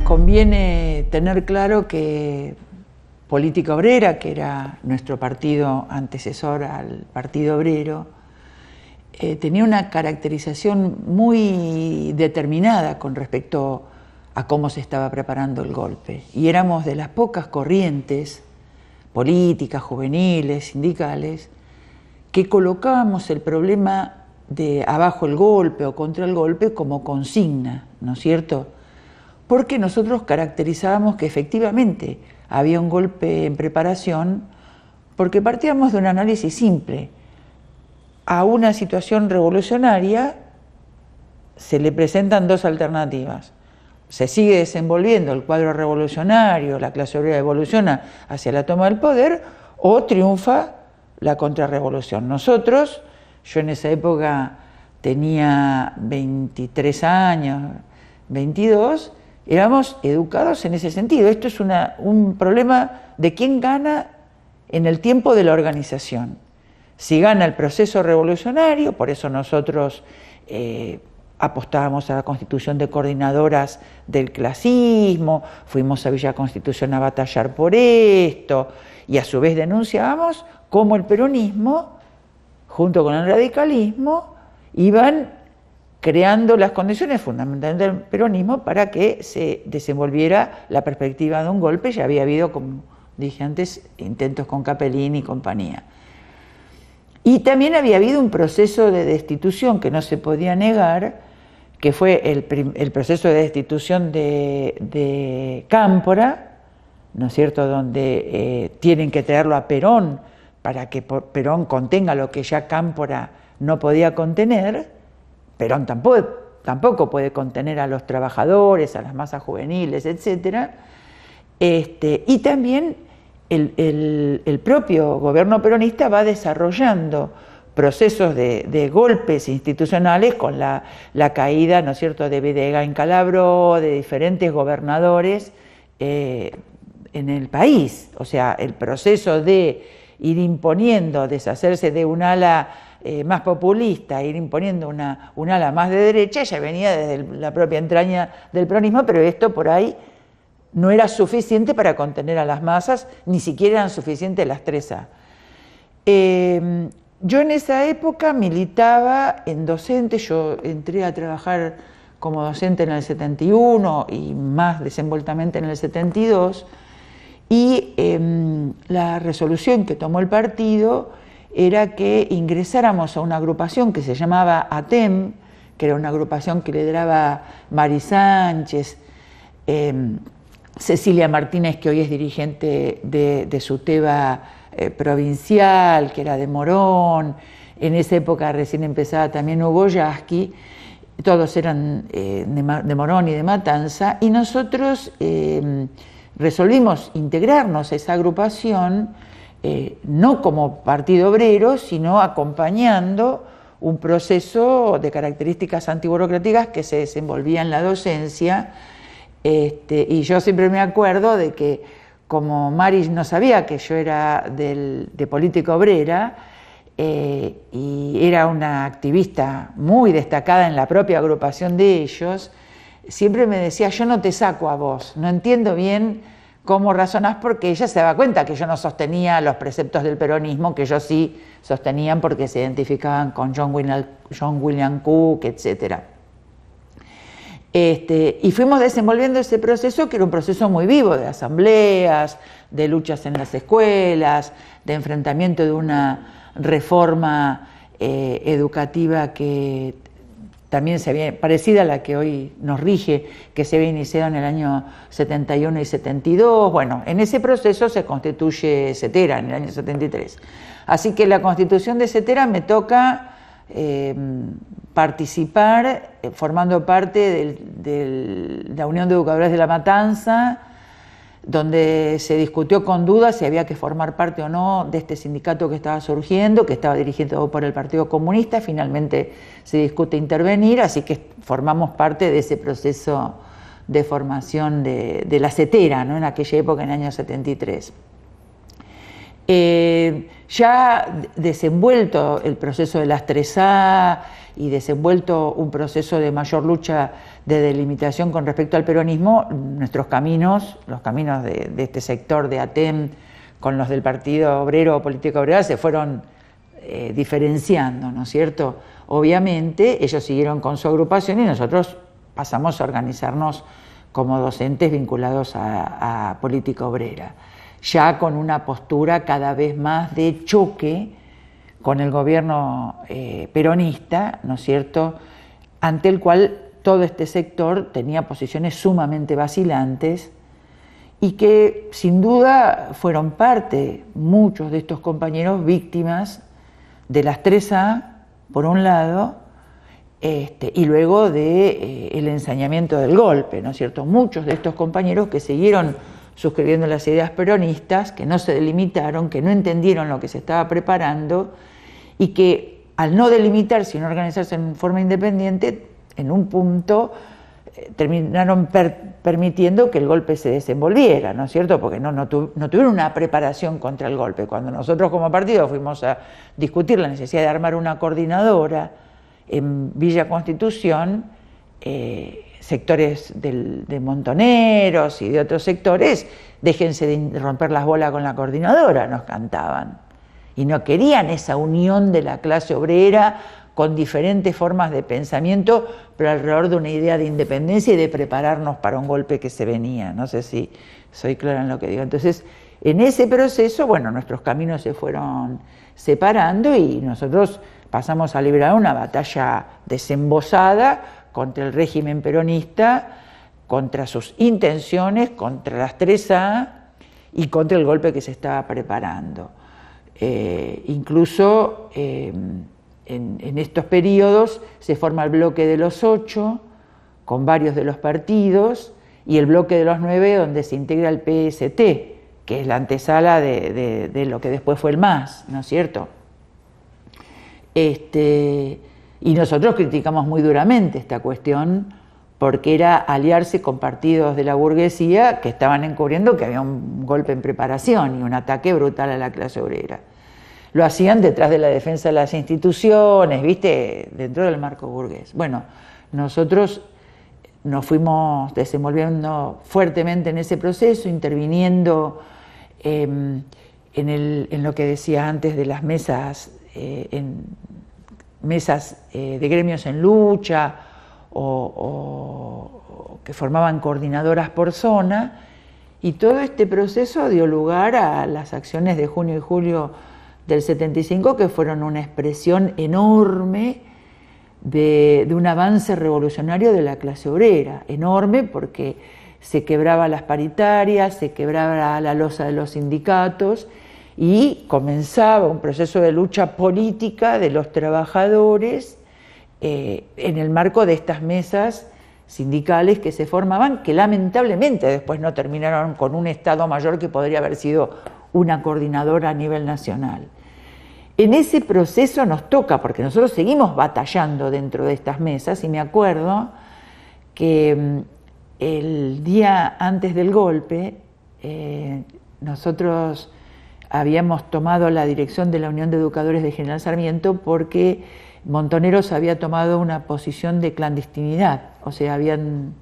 Conviene tener claro que Política Obrera, que era nuestro partido antecesor al Partido Obrero, tenía una caracterización muy determinada con respecto a cómo se estaba preparando el golpe. Y éramos de las pocas corrientes políticas, juveniles, sindicales, que colocábamos el problema de abajo el golpe o contra el golpe como consigna, ¿no es cierto? Porque nosotros caracterizábamos que efectivamente había un golpe en preparación, porque partíamos de un análisis simple. A una situación revolucionaria se le presentan dos alternativas. Se sigue desenvolviendo el cuadro revolucionario, la clase obrera evoluciona hacia la toma del poder, o triunfa la contrarrevolución. Nosotros, yo en esa época tenía 23 años, 22, éramos educados en ese sentido. Esto es un problema de quién gana en el tiempo de la organización. Si gana el proceso revolucionario, por eso nosotros apostábamos a la constitución de coordinadoras del clasismo, fuimos a Villa Constitución a batallar por esto, y a su vez denunciábamos cómo el peronismo, junto con el radicalismo, iban creando las condiciones fundamentales del peronismo para que se desenvolviera la perspectiva de un golpe. Ya había habido, como dije antes, intentos con Capellini y compañía. Y también había habido un proceso de destitución que no se podía negar, que fue el proceso de destitución de Cámpora, ¿no es cierto?, donde tienen que traerlo a Perón para que Perón contenga lo que ya Cámpora no podía contener. Perón tampoco puede contener a los trabajadores, a las masas juveniles, etc. Y también el propio gobierno peronista va desarrollando procesos de golpes institucionales con la caída, ¿no es cierto?, de Bedegain Calabró, de diferentes gobernadores en el país. O sea, el proceso de ir imponiendo, deshacerse de un ala más populista, ir imponiendo un ala más de derecha, ya venía desde la propia entraña del peronismo, pero esto por ahí no era suficiente para contener a las masas, ni siquiera eran suficientes las 3A. Yo en esa época militaba en docente, yo entré a trabajar como docente en el 71 y más desenvoltamente en el 72, y la resolución que tomó el partido era que ingresáramos a una agrupación que se llamaba ATEM, que era una agrupación que lideraba Mari Sánchez, Cecilia Martínez, que hoy es dirigente de SUTEBA provincial, que era de Morón. En esa época recién empezaba también Hugo Yasky, todos eran de Morón y de Matanza, y nosotros resolvimos integrarnos a esa agrupación, no como Partido Obrero, sino acompañando un proceso de características antiburocráticas que se desenvolvía en la docencia. Y yo siempre me acuerdo de que, como Mari no sabía que yo era de Política Obrera, y era una activista muy destacada en la propia agrupación de ellos, siempre me decía: yo no te saco a vos, no entiendo bien cómo razonás, porque ella se daba cuenta que yo no sostenía los preceptos del peronismo, que ellos sí sostenían porque se identificaban con John William Cook, etc. Y fuimos desenvolviendo ese proceso, que era un proceso muy vivo, de asambleas, de luchas en las escuelas, de enfrentamiento de una reforma educativa que también parecida a la que hoy nos rige, que se había iniciado en el año 71 y 72. Bueno, en ese proceso se constituye CETERA en el año 73. Así que la constitución de CETERA me toca participar formando parte de la Unión de Educadores de La Matanza, donde se discutió con dudas si había que formar parte o no de este sindicato que estaba surgiendo, que estaba dirigido por el Partido Comunista. Finalmente se discute intervenir, así que formamos parte de ese proceso de formación de la CETERA, ¿no?, en aquella época, en el año 73. Ya desenvuelto el proceso de las 3A y desenvuelto un proceso de mayor lucha de delimitación con respecto al peronismo, nuestros caminos, los caminos de este sector de ATEM con los del Partido Obrero o Política Obrera se fueron diferenciando, ¿no es cierto? Obviamente ellos siguieron con su agrupación y nosotros pasamos a organizarnos como docentes vinculados a Política Obrera, ya con una postura cada vez más de choque con el gobierno peronista, ¿no es cierto?, ante el cual todo este sector tenía posiciones sumamente vacilantes y que sin duda fueron parte, muchos de estos compañeros, víctimas de las 3A, por un lado, y luego el ensañamiento del golpe, ¿no es cierto? Muchos de estos compañeros que siguieron suscribiendo las ideas peronistas, que no se delimitaron, que no entendieron lo que se estaba preparando y que al no delimitarse y no organizarse en forma independiente, en un punto terminaron permitiendo que el golpe se desenvolviera, ¿no es cierto? Porque no tuvieron una preparación contra el golpe. Cuando nosotros como partido fuimos a discutir la necesidad de armar una coordinadora en Villa Constitución, sectores de montoneros y de otros sectores, déjense de romper las bolas con la coordinadora, nos cantaban. Y no querían esa unión de la clase obrera con diferentes formas de pensamiento, pero alrededor de una idea de independencia y de prepararnos para un golpe que se venía. No sé si soy clara en lo que digo. Entonces, en ese proceso, bueno, nuestros caminos se fueron separando y nosotros pasamos a librar una batalla desembosada contra el régimen peronista, contra sus intenciones, contra las 3A y contra el golpe que se estaba preparando. Incluso en estos periodos se forma el bloque de los 8 con varios de los partidos y el bloque de los 9 donde se integra el PST, que es la antesala de lo que después fue el MAS, ¿no es cierto? Y nosotros criticamos muy duramente esta cuestión porque era aliarse con partidos de la burguesía que estaban encubriendo que había un golpe en preparación y un ataque brutal a la clase obrera. Lo hacían detrás de la defensa de las instituciones, ¿viste? Dentro del marco burgués. Bueno, nosotros nos fuimos desenvolviendo fuertemente en ese proceso, interviniendo en lo que decía antes de las mesas, mesas de gremios en lucha o que formaban coordinadoras por zona, y todo este proceso dio lugar a las acciones de junio y julio del 75, que fueron una expresión enorme de un avance revolucionario de la clase obrera, enorme porque se quebraba las paritarias, se quebraba la losa de los sindicatos y comenzaba un proceso de lucha política de los trabajadores en el marco de estas mesas sindicales que se formaban, que lamentablemente después no terminaron con un Estado Mayor que podría haber sido una coordinadora a nivel nacional. En ese proceso nos toca, porque nosotros seguimos batallando dentro de estas mesas, y me acuerdo que el día antes del golpe nosotros habíamos tomado la dirección de la Unión de Educadores de General Sarmiento porque Montoneros había tomado una posición de clandestinidad, o sea, habían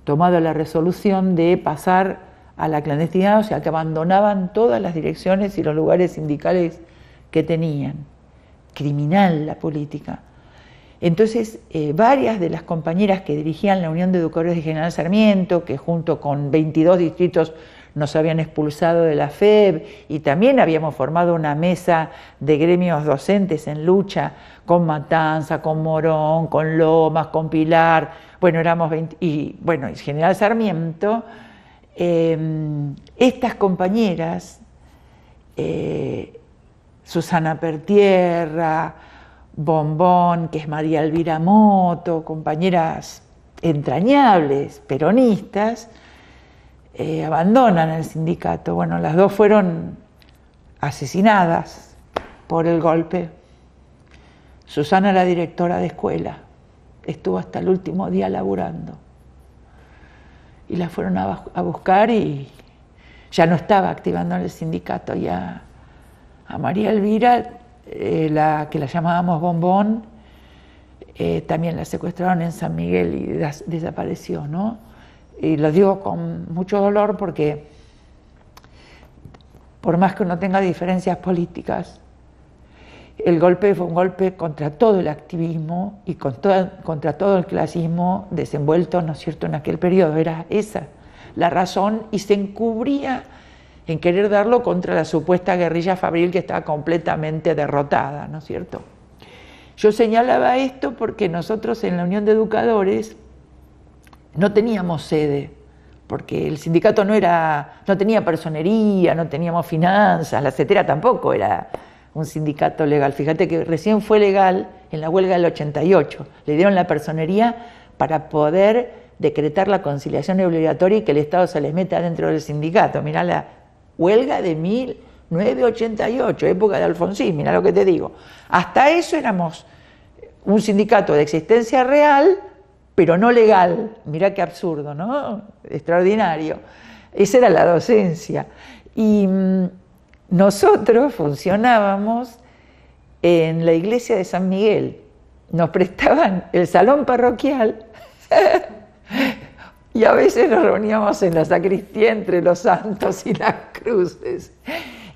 tomado la resolución de pasar a la clandestinidad, o sea, que abandonaban todas las direcciones y los lugares sindicales que tenían. Criminal la política. Entonces, varias de las compañeras que dirigían la Unión de Educadores de General Sarmiento, que junto con 22 distritos nos habían expulsado de la FEB, y también habíamos formado una mesa de gremios docentes en lucha con Matanza, con Morón, con Lomas, con Pilar, bueno, éramos 20, y bueno, y General Sarmiento, estas compañeras, Susana Pertierra, Bombón, que es María Elvira Moto, compañeras entrañables, peronistas, abandonan el sindicato. Bueno, las dos fueron asesinadas por el golpe. Susana, la directora de escuela, estuvo hasta el último día laburando. Y la fueron a buscar y ya no estaba activando en el sindicato. Ya a María Elvira, la que la llamábamos Bombón, también la secuestraron en San Miguel y desapareció, ¿no? Y lo digo con mucho dolor porque, por más que uno tenga diferencias políticas, el golpe fue un golpe contra todo el activismo y contra todo el clasismo desenvuelto, ¿no es cierto?, en aquel periodo. Era esa la razón, y se encubría en querer darlo contra la supuesta guerrilla fabril que estaba completamente derrotada, ¿no es cierto? Yo señalaba esto porque nosotros en la Unión de Educadores no teníamos sede, porque el sindicato no tenía personería, no teníamos finanzas, la CETERA tampoco era un sindicato legal. Fíjate que recién fue legal en la huelga del 88, le dieron la personería para poder decretar la conciliación obligatoria y que el Estado se les meta dentro del sindicato. Mirá la huelga de 1988, época de Alfonsín, mirá lo que te digo. Hasta eso éramos un sindicato de existencia real, pero no legal. Mirá qué absurdo, ¿no? Extraordinario. Esa era la docencia. Y nosotros funcionábamos en la iglesia de San Miguel. Nos prestaban el salón parroquial y a veces nos reuníamos en la sacristía entre los santos y las cruces.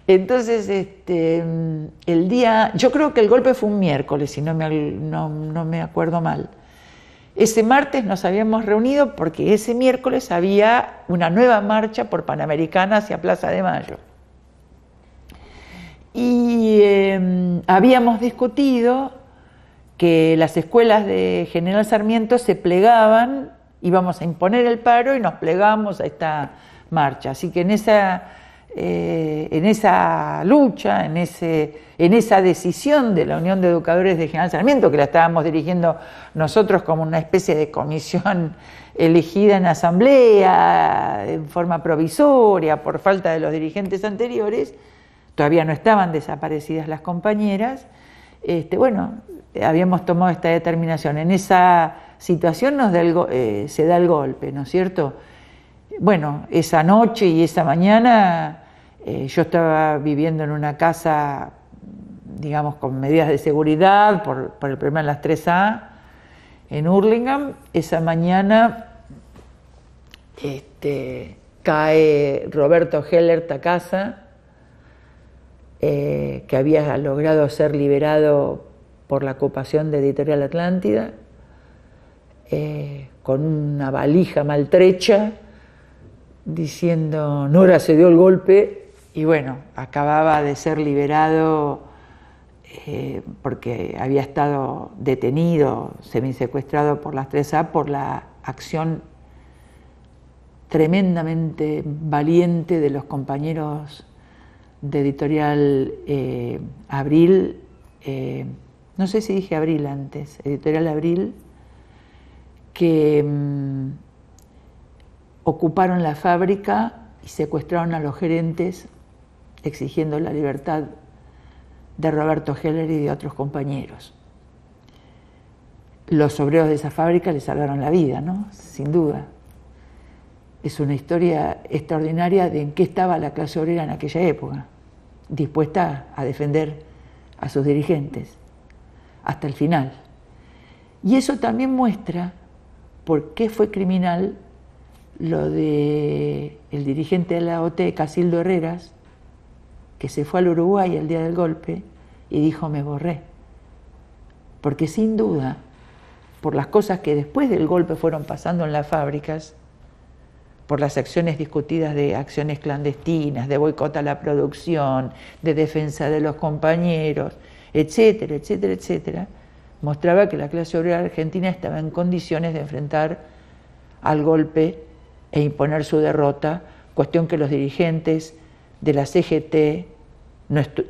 Entonces, el día, yo creo que el golpe fue un miércoles, si no me acuerdo mal. Ese martes nos habíamos reunido porque ese miércoles había una nueva marcha por Panamericana hacia Plaza de Mayo. Y habíamos discutido que las escuelas de General Sarmiento se plegaban, íbamos a imponer el paro y nos plegamos a esta marcha. Así que en esa lucha, en esa decisión de la Unión de Educadores de General Sarmiento, que la estábamos dirigiendo nosotros como una especie de comisión elegida en asamblea, en forma provisoria, por falta de los dirigentes anteriores, todavía no estaban desaparecidas las compañeras, habíamos tomado esta determinación. En esa situación se da el golpe, ¿no es cierto? Bueno, esa noche y esa mañana yo estaba viviendo en una casa, digamos, con medidas de seguridad por el problema en las 3A, en Hurlingham. Esa mañana cae Roberto Hellert a casa, que había logrado ser liberado por la ocupación de Editorial Atlántida, con una valija maltrecha, diciendo: Nora se dio el golpe. Y bueno, acababa de ser liberado porque había estado detenido, semisecuestrado por las 3A por la acción tremendamente valiente de los compañeros de Editorial Abril, no sé si dije Abril antes, Editorial Abril, que ocuparon la fábrica y secuestraron a los gerentes, exigiendo la libertad de Roberto Heller y de otros compañeros. Los obreros de esa fábrica le salvaron la vida, ¿no? Sin duda. Es una historia extraordinaria de en qué estaba la clase obrera en aquella época, dispuesta a defender a sus dirigentes hasta el final. Y eso también muestra por qué fue criminal lo de el dirigente de la OT, Casildo Herreras, que se fue al Uruguay el día del golpe y dijo: me borré. Porque sin duda, por las cosas que después del golpe fueron pasando en las fábricas, por las acciones discutidas de acciones clandestinas, de boicot a la producción, de defensa de los compañeros, etcétera, etcétera, etcétera, mostraba que la clase obrera argentina estaba en condiciones de enfrentar al golpe e imponer su derrota, cuestión que los dirigentes de la CGT,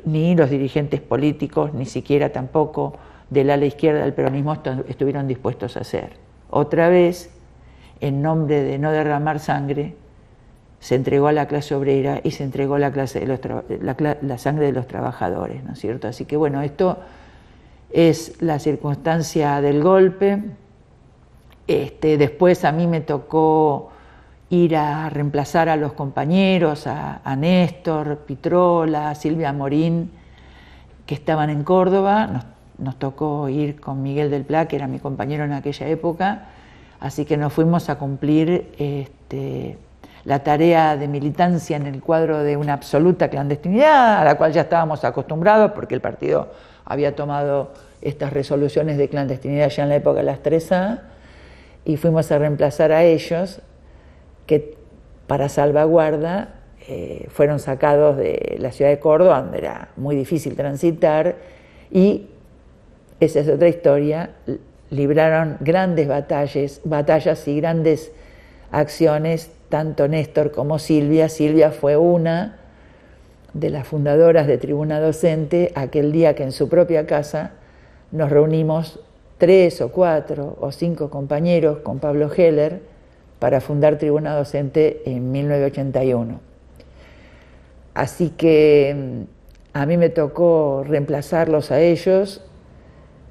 ni los dirigentes políticos, ni siquiera tampoco del ala izquierda del peronismo estuvieron dispuestos a hacer. Otra vez, en nombre de no derramar sangre, se entregó a la clase obrera y se entregó la sangre de los trabajadores, ¿no es cierto? Así que bueno, esto es la circunstancia del golpe. Después a mí me tocó ir a reemplazar a los compañeros, a Néstor Pitrola, a Silvia Morín, que estaban en Córdoba. nos tocó ir con Miguel del Pla, que era mi compañero en aquella época, así que nos fuimos a cumplir la tarea de militancia en el cuadro de una absoluta clandestinidad, a la cual ya estábamos acostumbrados porque el partido había tomado estas resoluciones de clandestinidad ya en la época de las 3A, y fuimos a reemplazar a ellos, que para salvaguarda fueron sacados de la ciudad de Córdoba, donde era muy difícil transitar, y esa es otra historia, libraron grandes batallas y grandes acciones, tanto Néstor como Silvia. Silvia fue una de las fundadoras de Tribuna Docente, aquel día que en su propia casa nos reunimos 3 o 4 o 5 compañeros con Pablo Heller para fundar Tribuna Docente en 1981. Así que a mí me tocó reemplazarlos a ellos.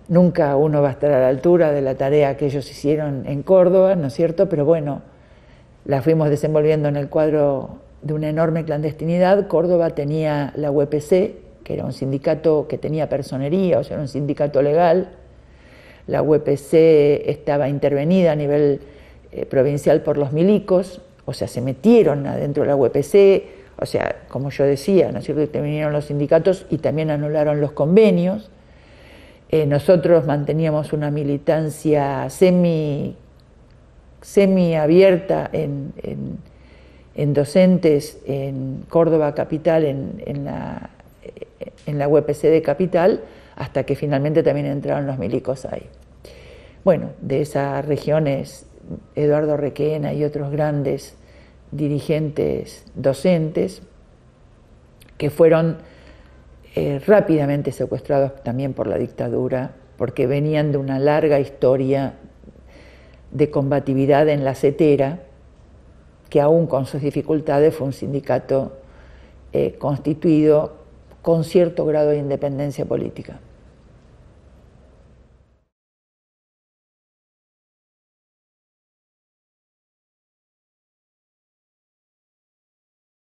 Nunca uno va a estar a la altura de la tarea que ellos hicieron en Córdoba, ¿no es cierto? Pero bueno, la fuimos desenvolviendo en el cuadro de una enorme clandestinidad. Córdoba tenía la UPC, que era un sindicato que tenía personería, o sea, era un sindicato legal. La UPC estaba intervenida a nivel provincial por los milicos, o sea, se metieron adentro de la UPC, o sea, como yo decía, ¿no es cierto?, intervinieron los sindicatos y también anularon los convenios. Nosotros manteníamos una militancia semi-abierta en docentes en Córdoba Capital, en la UPC de Capital, hasta que finalmente también entraron los milicos ahí. Bueno, de esas regiones, Eduardo Requena y otros grandes dirigentes docentes que fueron rápidamente secuestrados también por la dictadura, porque venían de una larga historia de combatividad en la CETERA, que aún con sus dificultades fue un sindicato constituido con cierto grado de independencia política.